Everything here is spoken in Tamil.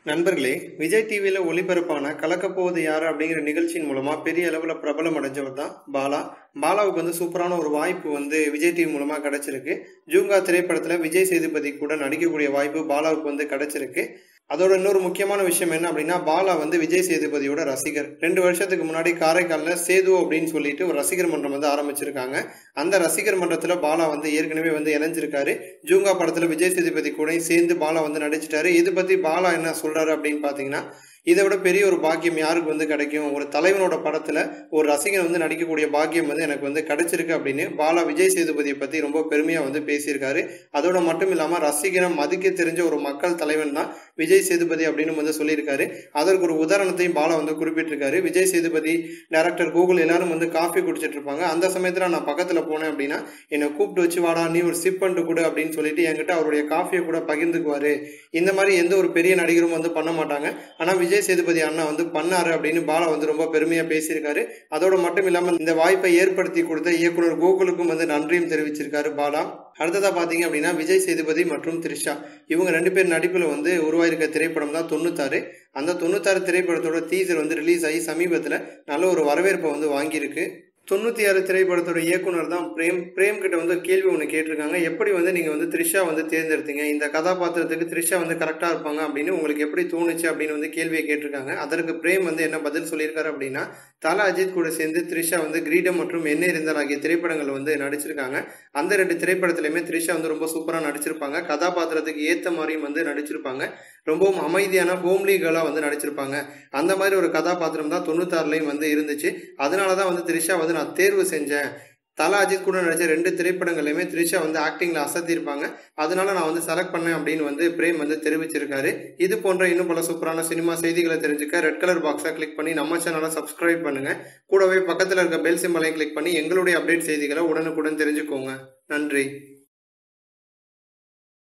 நண்பர்களே, விஜய் டிவியில் ஒளிபரப்பான கலக்கப்போவது யாரு அப்படிங்கிற நிகழ்ச்சியின் மூலமா பெரிய அளவில் பிரபலம் அடைஞ்சவர் தான் பாலா. பாலாவுக்கு சூப்பரான ஒரு வாய்ப்பு விஜய் டிவி மூலமா கிடைச்சிருக்கு. ஜூங்கா திரைப்படத்துல விஜய் சேதுபதி கூட நடிக்கக்கூடிய வாய்ப்பு பாலாவுக்கு கிடைச்சிருக்கு. அதோட இன்னொரு முக்கியமான விஷயம் என்ன அப்படின்னா, பாலா விஜய் சேதுபதியோட ரசிகர். 2 வருஷத்துக்கு முன்னாடி காரைக்கால்ல சேது அப்படின்னு சொல்லிட்டு ஒரு ரசிகர் மன்றம் ஆரம்பிச்சிருக்காங்க. அந்த ரசிகர் மன்றத்துல பாலா ஏற்கனவே இணைஞ்சிருக்காரு. ஜூங்கா படத்துல விஜய் சேதுபதி கூட சேர்ந்து பாலா நடிச்சிட்டாரு. இது பத்தி பாலா என்ன சொல்றாரு அப்படின்னு பாத்தீங்கன்னா, இதை விட பெரிய ஒரு பாக்கியம் யாருக்கு கிடைக்கும்? ஒரு தலைவனோட படத்துல ஒரு ரசிகன் நடிக்கக்கூடிய பாக்கியம் எனக்கு கிடைச்சிருக்கு அப்படின்னு பாலா விஜய் சேதுபதியை பத்தி ரொம்ப பெருமையா பேசியிருக்காரு. அதோட மட்டும் இல்லாம ரசிகனை மதிக்க தெரிஞ்ச ஒரு மக்கள் தலைவன் தான் விஜய் சேதுபதி அப்படின்னு சொல்லியிருக்காரு. அதற்கு ஒரு உதாரணத்தையும் பாலா குறிப்பிட்டிருக்காரு. விஜய் சேதுபதி, டைரக்டர் கூகுள் எல்லாரும் காஃபி குடிச்சிட்டு இருப்பாங்க. அந்த சமயத்துல நான் பக்கத்துல போனேன் அப்படின்னா என்னை கூப்பிட்டு வச்சு, வாடா நீ ஒரு சிப் பண்ணிட்டு கொடு அப்படின்னு சொல்லிட்டு என்கிட்ட அவருடைய காஃபியை கூட பகிர்ந்துக்குவாரு. இந்த மாதிரி எந்த ஒரு பெரிய நடிகரும் பண்ண மாட்டாங்க. ஆனா விஜய் சேதுபதி அண்ணா பண்ணாரு அப்படின்னு பாலா ரொம்ப பெருமையா பேசியிருக்காரு. அதோட மட்டும் இல்லாம இந்த வாய்ப்பை ஏற்படுத்தி கொடுத்த இயக்குனர் கோகுலுக்கும் நன்றியும் தெரிவிச்சிருக்காரு பாலா. அடுத்ததா பாத்தீங்க அப்படின்னா, விஜய் சேதுபதி மற்றும் த்ரிஷா இவங்க 2 பேர் நடிப்புல உருவாயிருக்க திரைப்படம் தான் 96. அந்த 96 திரைப்படத்தோட டீசர் ரிலீஸ் ஆகி சமீபத்துல நல்ல ஒரு வரவேற்பை வாங்கியிருக்கு. 96 திரைப்படத்தோட இயக்குனர் தான் பிரேம் கிட்ட கேள்வி ஒன்று கேட்டிருக்காங்க. எப்படி நீங்க த்ரிஷா தேர்ந்தெடுத்தீங்க? இந்த கதாபாத்திரத்துக்கு த்ரிஷா கரெக்டா இருப்பாங்க அப்படின்னு உங்களுக்கு எப்படி தோணுச்சு அப்படின்னு கேள்வியை கேட்டிருக்காங்க. அதற்கு பிரேம் என்ன பதில் சொல்லியிருக்காரு அப்படின்னா, தல அஜித் கூட சேர்ந்து த்ரிஷா கிரீடம் மற்றும் எண்ணெய் இருந்தால் ஆகிய திரைப்படங்கள் நடிச்சிருக்காங்க. அந்த 2 திரைப்படத்திலுமே த்ரிஷா ரொம்ப சூப்பரா நடிச்சிருப்பாங்க. கதாபாத்திரத்துக்கு ஏத்த மாதிரியும் நடிச்சிருப்பாங்க. ரொம்பவும் அமைதியான ஹோம்லி கேர்லா நடிச்சிருப்பாங்க. அந்த மாதிரி ஒரு கதாபாத்திரம் தான் 96லயும் இருந்துச்சு. அதனாலதான் த்ரிஷா நான் தேர்வு செஞ்சேன். தல அஜித் கூட நடிச்ச 2 திரைப்படங்களையுமே த்ரிஷா ஆக்டிங்ல அசத்திருப்பாங்க. அதனால நான் செலக்ட் பண்ணேன் அப்படின்னு பிரேம் தெரிவிச்சிருக்காரு. இது போன்ற இன்னும் பல சூப்பரான சினிமா செய்திகளை தெரிஞ்சுக்க ரெட் கலர் பாக்ஸை கிளிக் பண்ணி நம்ம சேனலை சப்ஸ்கிரைப் பண்ணுங்க. கூடவே பக்கத்துல இருக்க பெல் சிம்பலையும் கிளிக் பண்ணி எங்களுடைய அப்டேட் செய்திகளை உடனுக்குடன் தெரிஞ்சுக்கோங்க. நன்றி.